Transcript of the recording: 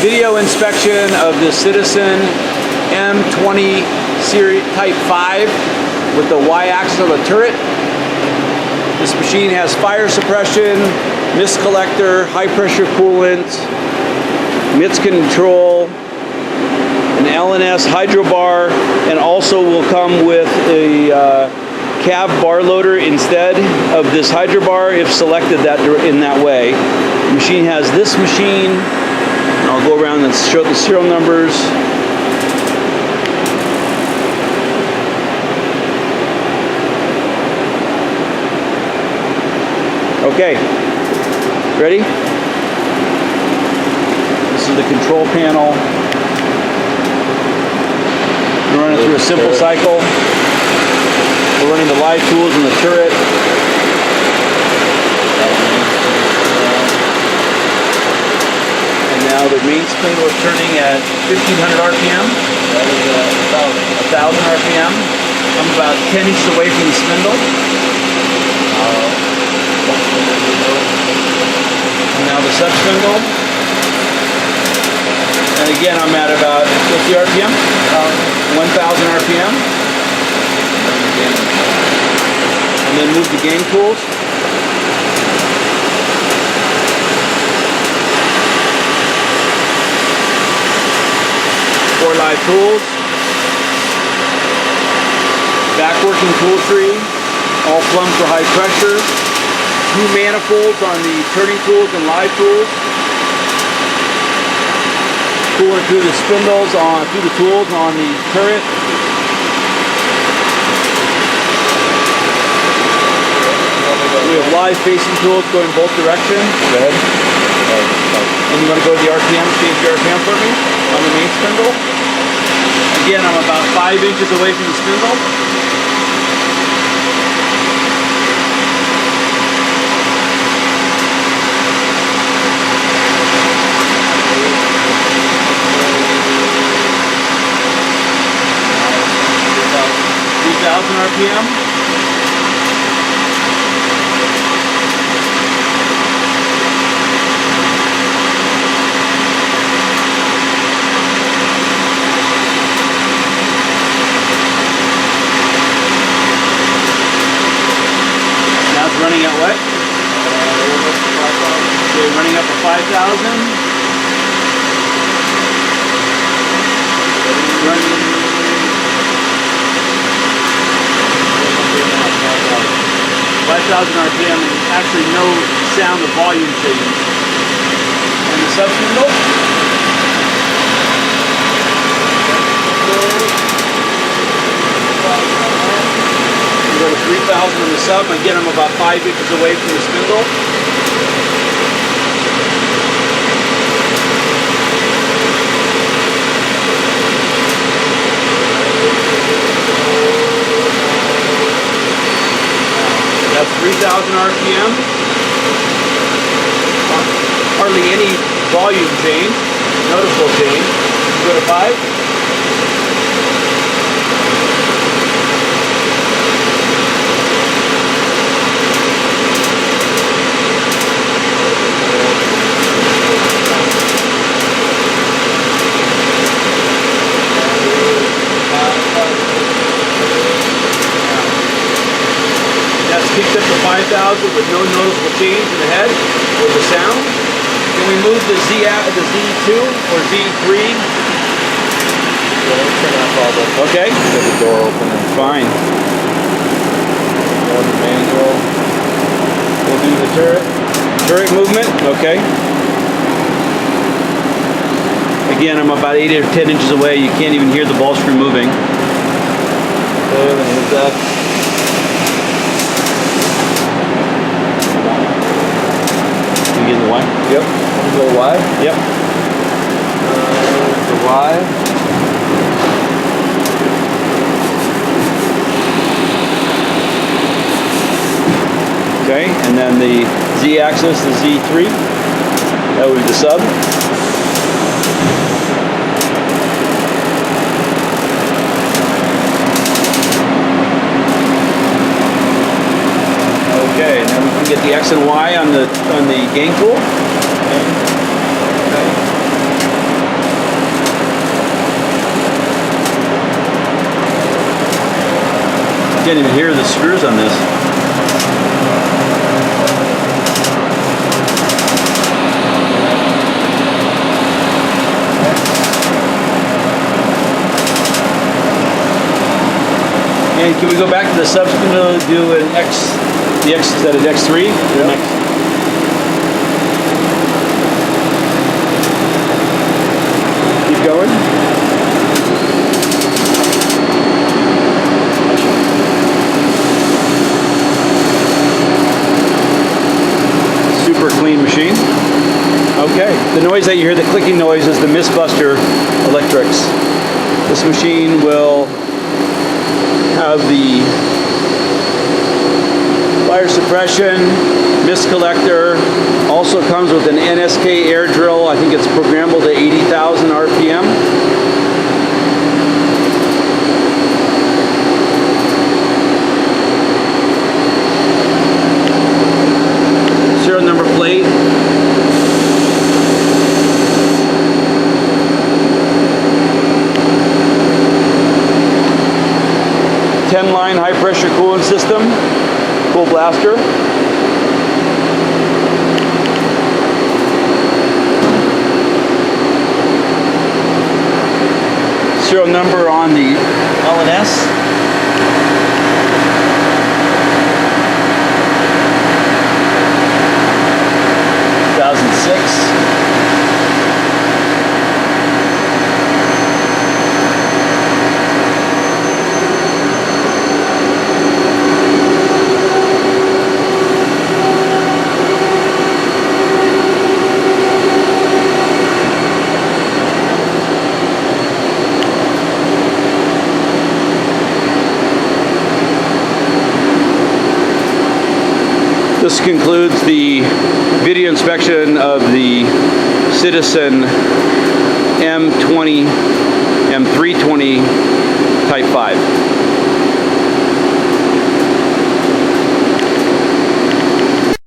video inspection of the Citizen M20 series Type 5 with the Y-axis of the turret. This machine has fire suppression, misc collector, high pressure coolant, misc control, an LNS hydro bar, and also will come with a cab bar loader instead of this hydro bar if selected in that way. The machine has this machine, and I'll go around and show the serial numbers. Okay, ready? This is the control panel. We're running through a simple cycle. We're running the live tools in the turret. And now the main spindle is turning at 1500 RPM. That is 1000 RPM. I'm about 10 inches away from the spindle. And now the sub spindle. And again, I'm at about 50 RPM, 1000 RPM. And then move the game tools. Four live tools. Back working tool tree. All plumbed for high pressure. Two manifolds on the turning tools and live tools. Coolant through the spindles, through the tools on the turret. We have live facing tools going both directions. Good. And you want to go to the RPM, change the RPM for me on the main spindle. Again, I'm about 5 inches away from the spindle. RPM. Now it's running at what? Okay, running up to 5,000. Running 5,000 RPM, and actually no sound of volume change. And the sub spindle. We go to 3,000 on the sub. Again, I'm about 5 inches away from the spindle. That's 3,000 RPM. Hardly any volume change, noticeable change. Go to 5. Kicked up to 5,000 with no noticeable change in the head or the sound. Can we move the Z2 or Z3? Okay. Get the door open. Fine. The manual. We'll do the turret movement. Okay. Again, I'm about 8 or 10 inches away. You can't even hear the ball screw moving. Okay, then here's that. You getting the Y? Yep. Want to go Y? Yep. The Y. Okay, and then the Z-axis, the Z3. That would be the sub. Okay, and then we can get the X and Y on the gain tool. Okay. Can't even hear the screws on this. And can we go back to the subsequent to do an X, the X, is that an X3? Yeah. Keep going. Super clean machine. Okay, the noise that you hear, the clicking noise, is the misc buster electrics. This machine will have the fire suppression, misc collector, also comes with an NSK air drill. I think it's programmable to 80,000 RPM. Serial number plate. Line high pressure coolant system, cool blaster. Serial number on the LNS. This concludes the video inspection of the Citizen M320 Type 5.